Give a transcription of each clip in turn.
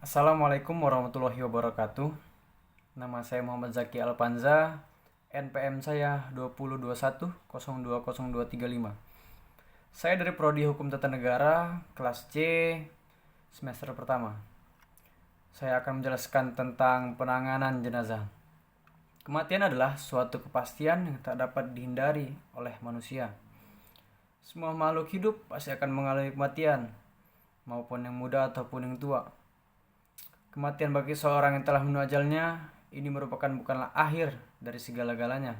Assalamualaikum warahmatullahi wabarakatuh. Nama saya Muhammad Zaki Alpanza. NPM saya 2021020235. Saya dari Prodi Hukum Tata Negara, kelas C, semester pertama. Saya akan menjelaskan tentang penanganan jenazah. Kematian adalah suatu kepastian yang tak dapat dihindari oleh manusia. Semua makhluk hidup pasti akan mengalami kematian, maupun yang muda ataupun yang tua. Kematian bagi seorang yang telah menuju ajalnya, ini merupakan bukanlah akhir dari segala-galanya,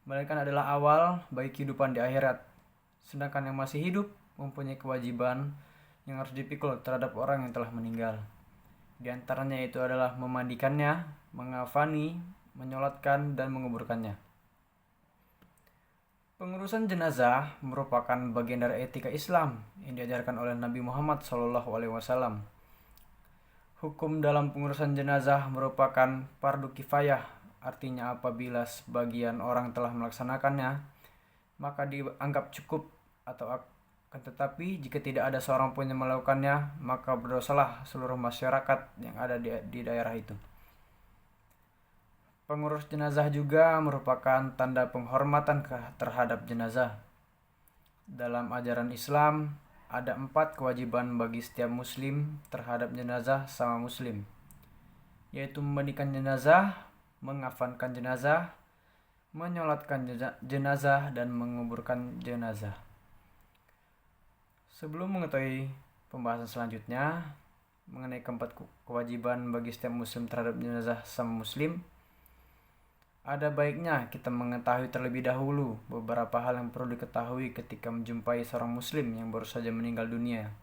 melainkan adalah awal bagi kehidupan di akhirat. Sedangkan yang masih hidup mempunyai kewajiban yang harus dipikul terhadap orang yang telah meninggal. Di antaranya itu adalah memandikannya, mengafani, menyolatkan, dan menguburkannya. Pengurusan jenazah merupakan bagian dari etika Islam yang diajarkan oleh Nabi Muhammad SAW. Hukum dalam pengurusan jenazah merupakan fardu kifayah, artinya apabila sebagian orang telah melaksanakannya, maka dianggap cukup atau akan tetapi jika tidak ada seorang pun yang melakukannya, maka berdosalah seluruh masyarakat yang ada di daerah itu. Pengurus jenazah juga merupakan tanda penghormatan terhadap jenazah. Dalam ajaran Islam, ada 4 kewajiban bagi setiap muslim terhadap jenazah sama muslim, yaitu memandikan jenazah, mengafankan jenazah, menyolatkan jenazah, dan menguburkan jenazah. Sebelum mengetahui pembahasan selanjutnya mengenai keempat kewajiban bagi setiap muslim terhadap jenazah sama muslim, ada baiknya kita mengetahui terlebih dahulu beberapa hal yang perlu diketahui ketika menjumpai seorang muslim yang baru saja meninggal dunia.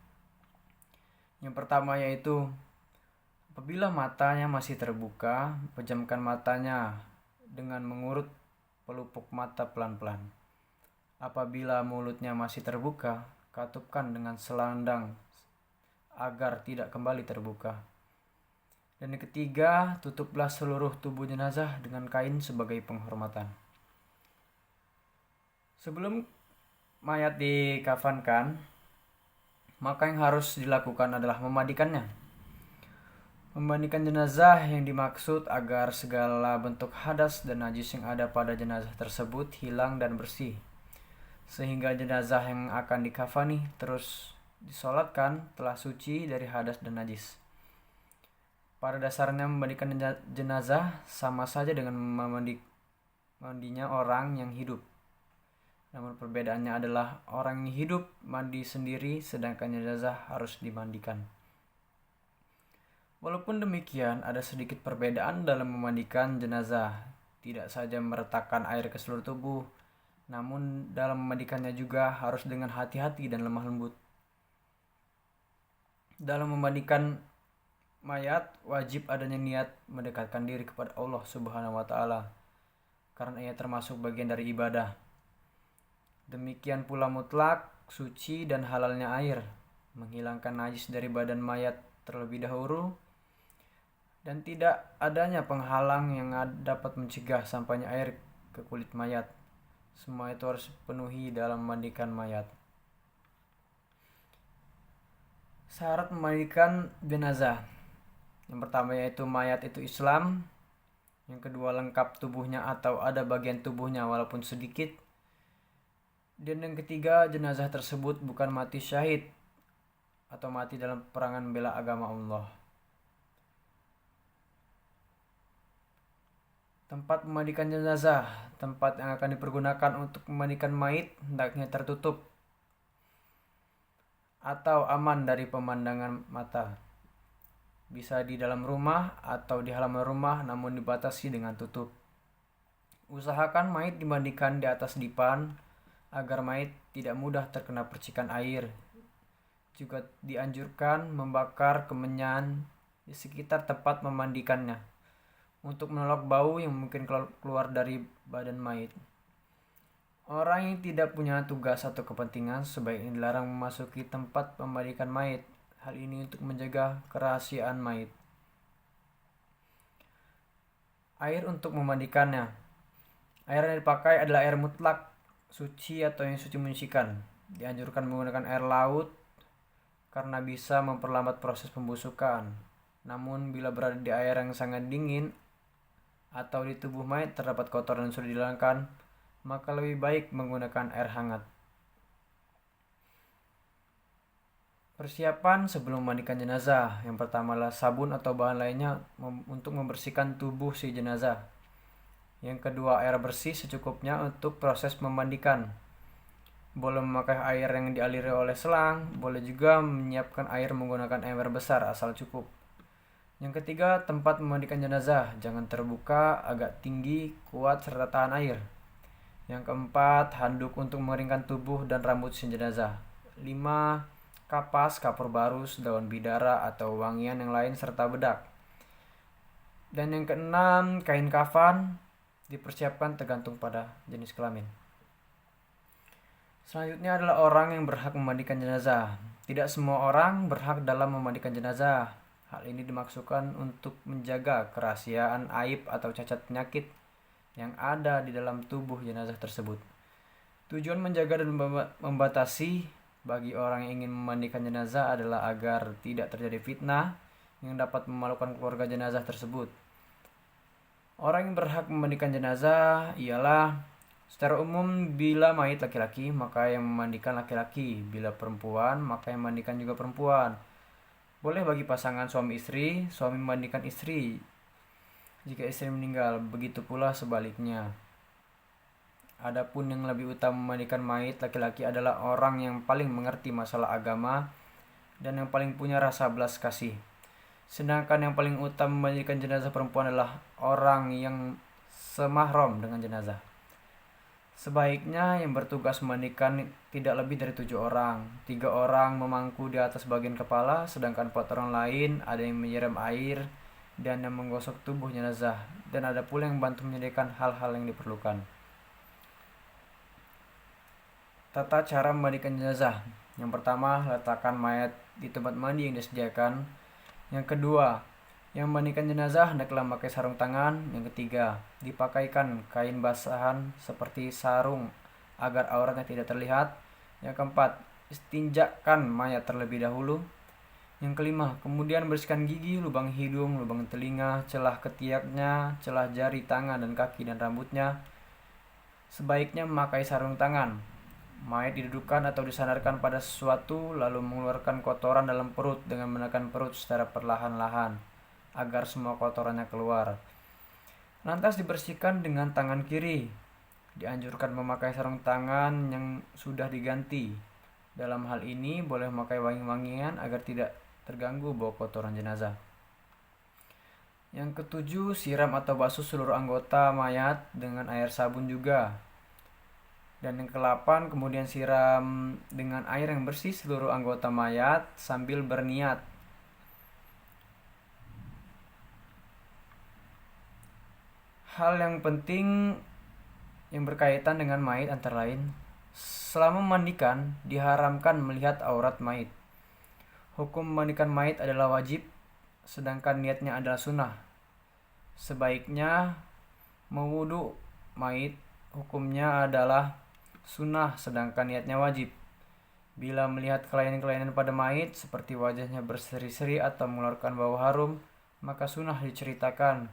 Yang pertama yaitu, apabila matanya masih terbuka, pejamkan matanya dengan mengurut pelupuk mata pelan-pelan. Apabila mulutnya masih terbuka, katupkan dengan selendang agar tidak kembali terbuka. Dan yang ketiga, tutuplah seluruh tubuh jenazah dengan kain sebagai penghormatan. Sebelum mayat dikafankan, maka yang harus dilakukan adalah memandikannya. Memandikan jenazah yang dimaksud agar segala bentuk hadas dan najis yang ada pada jenazah tersebut hilang dan bersih, sehingga jenazah yang akan dikafani terus disolatkan telah suci dari hadas dan najis. Pada dasarnya memandikan jenazah sama saja dengan mandinya orang yang hidup. Namun perbedaannya adalah orang yang hidup mandi sendiri sedangkan jenazah harus dimandikan. Walaupun demikian, ada sedikit perbedaan dalam memandikan jenazah. Tidak saja meretakkan air ke seluruh tubuh, namun dalam memandikannya juga harus dengan hati-hati dan lemah lembut. Dalam memandikan mayat wajib adanya niat mendekatkan diri kepada Allah Subhanahu wa taala, karena ia termasuk bagian dari ibadah. Demikian pula mutlak, suci dan halalnya air, menghilangkan najis dari badan mayat terlebih dahulu, dan tidak adanya penghalang yang dapat mencegah sampainya air ke kulit mayat. Semua itu harus dipenuhi dalam memandikan mayat. Syarat memandikan jenazah. Yang pertama yaitu mayat itu Islam. Yang kedua lengkap tubuhnya atau ada bagian tubuhnya walaupun sedikit. Dan yang ketiga jenazah tersebut bukan mati syahid atau mati dalam peperangan membela agama Allah. Tempat memandikan jenazah. Tempat yang akan dipergunakan untuk memandikan mayit hendaknya tertutup atau aman dari pemandangan mata. Bisa di dalam rumah atau di halaman rumah namun dibatasi dengan tutup. Usahakan mayit dimandikan di atas dipan agar mayit tidak mudah terkena percikan air. Juga dianjurkan membakar kemenyan di sekitar tempat memandikannya untuk menolak bau yang mungkin keluar dari badan mayit. Orang yang tidak punya tugas atau kepentingan sebaiknya dilarang memasuki tempat memandikan mayit. Hal ini untuk menjaga kerahasiaan mayit. Air untuk memandikannya. Air yang dipakai adalah air mutlak, suci atau yang suci menyucikan. Dianjurkan menggunakan air laut karena bisa memperlambat proses pembusukan. Namun bila berada di air yang sangat dingin atau di tubuh mayat terdapat kotoran yang sudah dihilangkan, maka lebih baik menggunakan air hangat. Persiapan sebelum memandikan jenazah. Yang pertama adalah sabun atau bahan lainnya untuk membersihkan tubuh si jenazah. Yang kedua, air bersih secukupnya untuk proses memandikan. Boleh memakai air yang dialiri oleh selang, boleh juga menyiapkan air menggunakan ember besar asal cukup. Yang ketiga, tempat memandikan jenazah. Jangan terbuka, agak tinggi, kuat, serta tahan air. Yang keempat, handuk untuk mengeringkan tubuh dan rambut si jenazah. 5. Kapas, kapur barus, daun bidara atau wangian yang lain serta bedak. Dan yang keenam, kain kafan dipersiapkan tergantung pada jenis kelamin. Selanjutnya adalah orang yang berhak memandikan jenazah. Tidak semua orang berhak dalam memandikan jenazah. Hal ini dimaksudkan untuk menjaga kerahasiaan aib atau cacat penyakit yang ada di dalam tubuh jenazah tersebut. Tujuan menjaga dan membatasi bagi orang yang ingin memandikan jenazah adalah agar tidak terjadi fitnah yang dapat memalukan keluarga jenazah tersebut. Orang yang berhak memandikan jenazah ialah secara umum bila mayit laki-laki maka yang memandikan laki-laki, bila perempuan maka yang memandikan juga perempuan. Boleh bagi pasangan suami istri, suami memandikan istri jika istri meninggal, begitu pula sebaliknya. Adapun yang lebih utama memandikan mayit laki-laki adalah orang yang paling mengerti masalah agama dan yang paling punya rasa belas kasih. Sedangkan yang paling utama memandikan jenazah perempuan adalah orang yang semahram dengan jenazah. Sebaiknya yang bertugas memandikan tidak lebih dari 7 orang. 3 orang memangku di atas bagian kepala, sedangkan 4 orang lain ada yang menyiram air dan yang menggosok tubuh jenazah, dan ada pula yang membantu menyediakan hal-hal yang diperlukan. Tata cara memandikan jenazah. Yang pertama, letakkan mayat di tempat mandi yang disediakan. Yang kedua, yang memandikan jenazah hendaklah memakai sarung tangan. Yang ketiga, dipakaikan kain basahan seperti sarung agar auratnya tidak terlihat. Yang keempat, istinjakan mayat terlebih dahulu. Yang kelima, kemudian bersihkan gigi, lubang hidung, lubang telinga, celah ketiaknya, celah jari tangan dan kaki dan rambutnya. Sebaiknya memakai sarung tangan. Mayat didudukkan atau disandarkan pada sesuatu lalu mengeluarkan kotoran dalam perut dengan menekan perut secara perlahan-lahan agar semua kotorannya keluar. Lantas dibersihkan dengan tangan kiri. Dianjurkan memakai sarung tangan yang sudah diganti. Dalam hal ini boleh memakai wangi-wangian agar tidak terganggu bau kotoran jenazah. Yang ketujuh, siram atau basuh seluruh anggota mayat dengan air sabun juga. Dan yang ke-8, kemudian siram dengan air yang bersih seluruh anggota mayat sambil berniat. Hal yang penting yang berkaitan dengan mayit antara lain, selama memandikan diharamkan melihat aurat mayit. Hukum memandikan mayit adalah wajib, sedangkan niatnya adalah sunnah. Sebaiknya mewudu mayit hukumnya adalah sunnah, sedangkan niatnya wajib. Bila melihat kelainan-kelainan pada mayit seperti wajahnya berseri-seri atau mengeluarkan bau harum, maka sunnah diceritakan.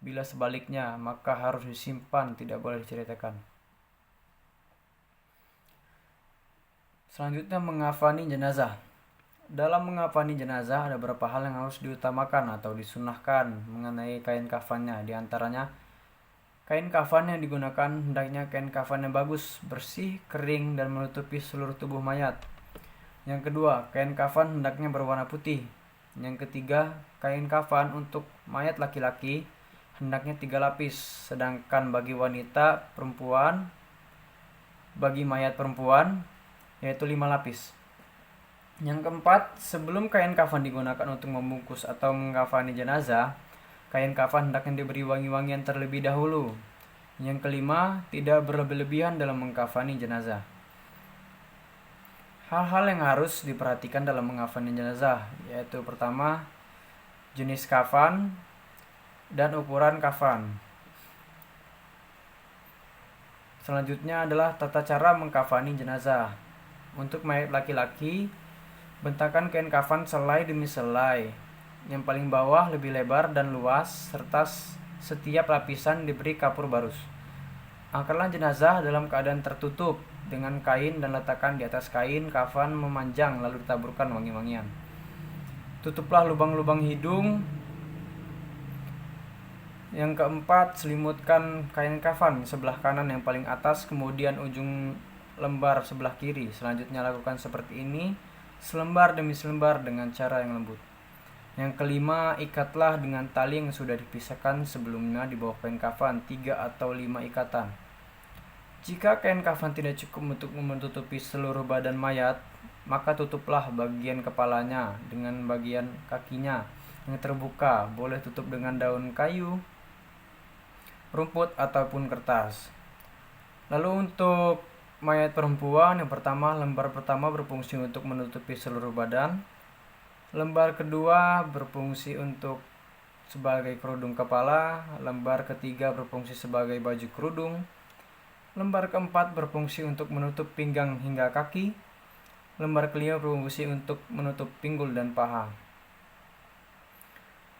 Bila sebaliknya, maka harus disimpan, tidak boleh diceritakan. Selanjutnya, mengafani jenazah. Dalam mengafani jenazah ada beberapa hal yang harus diutamakan atau disunahkan mengenai kain kafannya. Di antaranya, kain kafan yang digunakan hendaknya kain kafan yang bagus, bersih, kering, dan menutupi seluruh tubuh mayat. Yang kedua, kain kafan hendaknya berwarna putih. Yang ketiga, kain kafan untuk mayat laki-laki hendaknya 3 lapis, sedangkan bagi wanita perempuan, bagi mayat perempuan, yaitu 5 lapis. Yang keempat, sebelum kain kafan digunakan untuk membungkus atau mengkafani jenazah, kain kafan hendaknya diberi wangi-wangian terlebih dahulu. Yang kelima, tidak berlebih-lebihan dalam mengkafani jenazah. Hal-hal yang harus diperhatikan dalam mengkafani jenazah, yaitu pertama, jenis kafan dan ukuran kafan. Selanjutnya adalah tata cara mengkafani jenazah. Untuk mayat laki-laki, bentakan kain kafan selai demi selai. Yang paling bawah lebih lebar dan luas, serta setiap lapisan diberi kapur barus. Angkatlah jenazah dalam keadaan tertutup dengan kain dan letakkan di atas kain kafan memanjang lalu ditaburkan wangi-wangian. Tutuplah lubang-lubang hidung. Yang keempat, selimutkan kain kafan sebelah kanan yang paling atas, kemudian ujung lembar sebelah kiri. Selanjutnya lakukan seperti ini, selembar demi selembar dengan cara yang lembut. Yang kelima, ikatlah dengan tali yang sudah dipisahkan sebelumnya di bawah kain kafan, 3 atau 5 ikatan. Jika kain kafan tidak cukup untuk menutupi seluruh badan mayat, maka tutuplah bagian kepalanya dengan bagian kakinya yang terbuka. Boleh tutup dengan daun kayu, rumput, ataupun kertas. Lalu untuk mayat perempuan, yang pertama, lembar pertama berfungsi untuk menutupi seluruh badan. Lembar kedua berfungsi untuk sebagai kerudung kepala. Lembar ketiga berfungsi sebagai baju kerudung. Lembar keempat berfungsi untuk menutup pinggang hingga kaki. Lembar kelima berfungsi untuk menutup pinggul dan paha.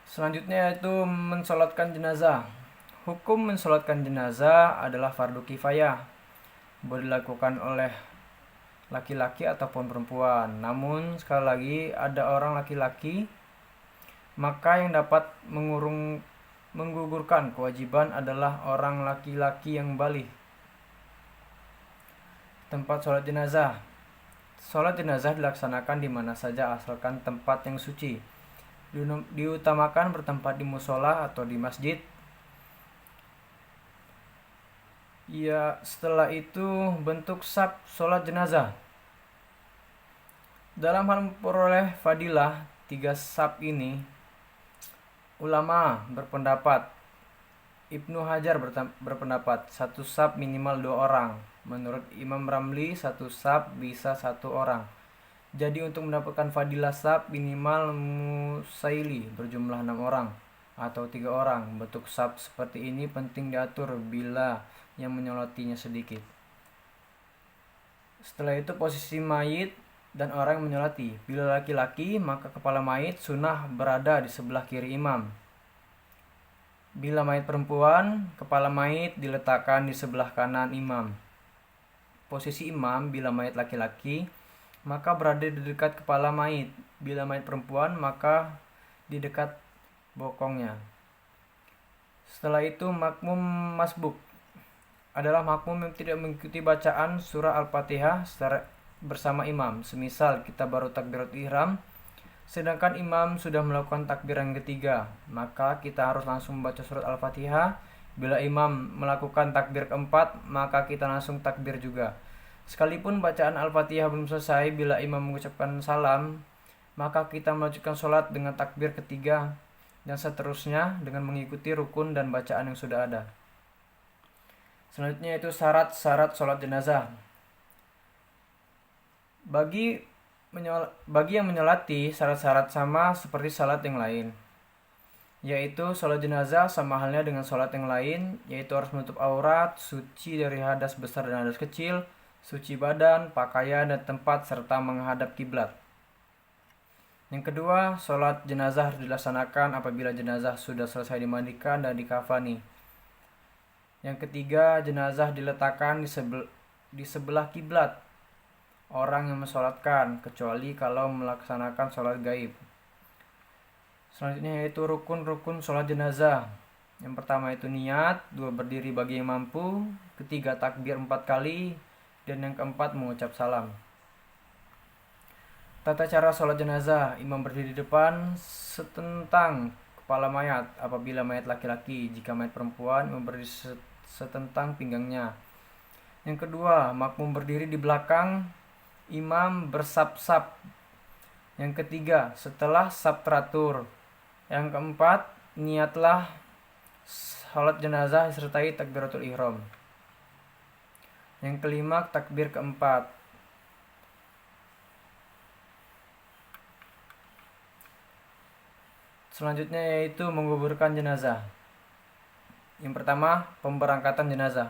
Selanjutnya yaitu mensolatkan jenazah. Hukum mensolatkan jenazah adalah fardu kifayah. Boleh dilakukan oleh laki-laki ataupun perempuan. Namun sekali lagi ada orang laki-laki, maka yang dapat menggugurkan kewajiban adalah orang laki-laki yang baligh. Tempat sholat jenazah. Sholat jenazah dilaksanakan di mana saja asalkan tempat yang suci. Diutamakan bertempat di musola atau di masjid. Ya, setelah itu bentuk saf sholat jenazah. Dalam hal memperoleh fadilah 3 saf ini, ulama berpendapat, Ibnu Hajar berpendapat 1 saf minimal 2 orang. Menurut Imam Ramli 1 saf bisa 1 orang. Jadi untuk mendapatkan fadilah saf minimal musaili berjumlah 6 orang atau 3 orang. Bentuk saf seperti ini penting diatur bila yang menyolatinya sedikit. Setelah itu posisi mayit dan orang yang menyolati. Bila laki-laki, maka kepala mayit sunnah berada di sebelah kiri imam. Bila mayit perempuan, kepala mayit diletakkan di sebelah kanan imam. Posisi imam bila mayit laki-laki, maka berada di dekat kepala mayit. Bila mayit perempuan, maka di dekat bokongnya. Setelah itu makmum masbuk adalah makmum yang tidak mengikuti bacaan surah Al-Fatihah secara bersama imam. Semisal kita baru takbiratul ihram, sedangkan imam sudah melakukan takbir yang ketiga, maka kita harus langsung membaca surat Al-Fatihah. Bila imam melakukan takbir keempat, maka kita langsung takbir juga. Sekalipun bacaan Al-Fatihah belum selesai, bila imam mengucapkan salam, maka kita melanjutkan sholat dengan takbir ketiga dan seterusnya dengan mengikuti rukun dan bacaan yang sudah ada. Selanjutnya itu syarat-syarat sholat jenazah. Bagi yang menyolati, syarat-syarat sama seperti salat yang lain, yaitu sholat jenazah sama halnya dengan sholat yang lain, yaitu harus menutup aurat, suci dari hadas besar dan hadas kecil, suci badan, pakaian, dan tempat, serta menghadap kiblat. Yang kedua, sholat jenazah harus dilaksanakan apabila jenazah sudah selesai dimandikan dan dikafani. Yang ketiga, jenazah diletakkan di sebelah kiblat orang yang mensolatkan, kecuali kalau melaksanakan sholat gaib. Selanjutnya yaitu rukun-rukun sholat jenazah. Yang pertama itu niat, 2 berdiri bagi yang mampu, ketiga takbir 4 kali, dan yang keempat mengucap salam. Tata cara sholat jenazah, imam berdiri di depan setentang kepala mayat apabila mayat laki-laki. Jika mayat perempuan, imam berdiri setentang pinggangnya. Yang kedua, makmum berdiri di belakang, imam bersap-sap. Yang ketiga, setelah sap teratur. Yang keempat, niatlah sholat jenazah disertai takbiratul ihram. Yang kelima, takbir keempat. Selanjutnya yaitu menguburkan jenazah. Yang pertama, pemberangkatan jenazah.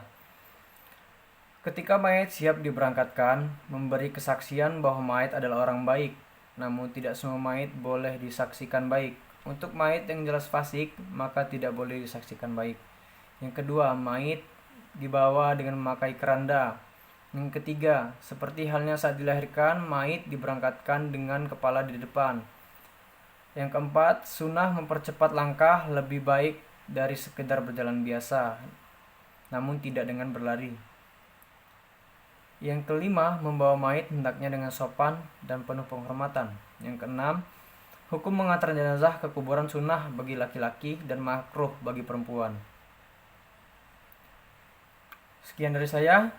Ketika mayat siap diberangkatkan, memberi kesaksian bahwa mayat adalah orang baik. Namun tidak semua mayat boleh disaksikan baik. Untuk mayit yang jelas fasik, maka tidak boleh disaksikan baik. Yang kedua, mayit dibawa dengan memakai keranda. Yang ketiga, seperti halnya saat dilahirkan, mayit diberangkatkan dengan kepala di depan. Yang keempat, sunnah mempercepat langkah lebih baik dari sekedar berjalan biasa, namun tidak dengan berlari. Yang kelima, membawa mayit hendaknya dengan sopan dan penuh penghormatan. Yang keenam, hukum mengantar jenazah ke kuburan sunnah bagi laki-laki dan makruh bagi perempuan. Sekian dari saya.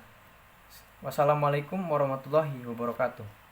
Wassalamualaikum warahmatullahi wabarakatuh.